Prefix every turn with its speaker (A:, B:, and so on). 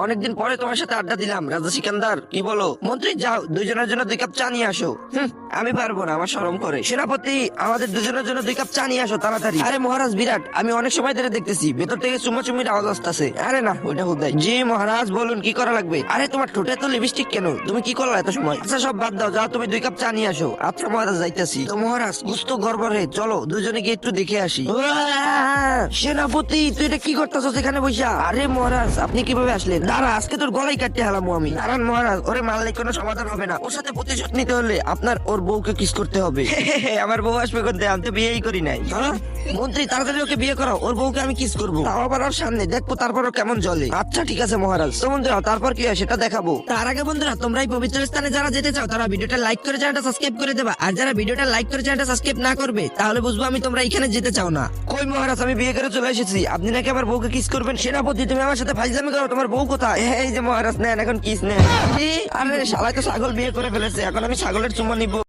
A: অনেকদিন পরে তোমার সাথে আড্ডা দিলাম রাজা সিকান্দার, কি বলো? মন্ত্রী যাও, দুইজনের জন্য 2 কাপ চা নিয়ে আসো। আমি পারবো না, আমার শরম করে। সেনাপতি, আমাদের দুজনের জন্য 2 কাপ চা নিয়ে আসো তাড়াতাড়ি। আরে মহারাজ বিরাট, আমি অনেক সময় ধরে দেখতেছি ভেতর থেকে চুমাচুমির আওয়াজ আসতেছে। আরে না, ওইটা হুদাই। জি মহারাজ বলুন, কি করা লাগবে? আরে তোমার ঠোঁটে তো লিপস্টিক কেন? তুমি কি করলা এত সময়? আচ্ছা সব বাদ দাও, যাও তুমি 2 কাপ চা নিয়ে আসো। আচ্ছা মহারাজ যাইতেছি। তো মহারাজ কুস্ত গড়বড়ে, চলো দুজনে গিয়ে একটু দেখে আসি। সেনাপতি, তুই এটা কি করতেছো সেখানে বইসা? আরে মহারাজ, আপনি কিভাবে আসলেন? দাঁড়া, আজকে তোর গলায় কাটতে হালামো আমি। দাঁড়ান মহারাজ, ওরে মারলে কোনো সমাধান হবে না। ওর সাথে প্রতিশোধ নিতে হলে আপনার ওর বউকে কিস করতে হবে। আমার বউ আসবে করতে, আমি তো বিয়েই করি নাই। মন্ত্রী তাড়াতাড়ি ওকে বিয়ে করো, ওর বউকে আমি কিস করবো, তাও আবার ওর সামনে। দেখবো তারপরও কেমন জ্বলে। আচ্ছা ঠিক আছে মহারাজ। তো বন্ধুরা, তারপর কি হয় সেটা দেখাবো। তার আগে বন্ধুরা, তোমরা এই পবিত্র স্থানে যারা যেতে চাও তারা ভিডিওটা লাইক করে চ্যানেলটা সাবস্ক্রাইব করে দেবা। আর যারা ভিডিওটা লাইক করে চ্যানেলটা সাবস্ক্রাইব না করবে, তাহলে বুঝবো আমি তোমরা এখানে যেতে চাও না। কই মহারাজ, আমি বিয়ে করে চলে এসেছি। আপনি নাকি আমার বউকে কিস করবেন? সেনাপতি, তুমি আমার সাথে ফাইজলামি করো। তোমার বউ কোথায়? এই যে মহারাজ, নেন এখন কিস নেন। আরে শালা তো ছাগল বিয়ে করে ফেলেছে, এখন আমি ছাগলের চুমা নিবো।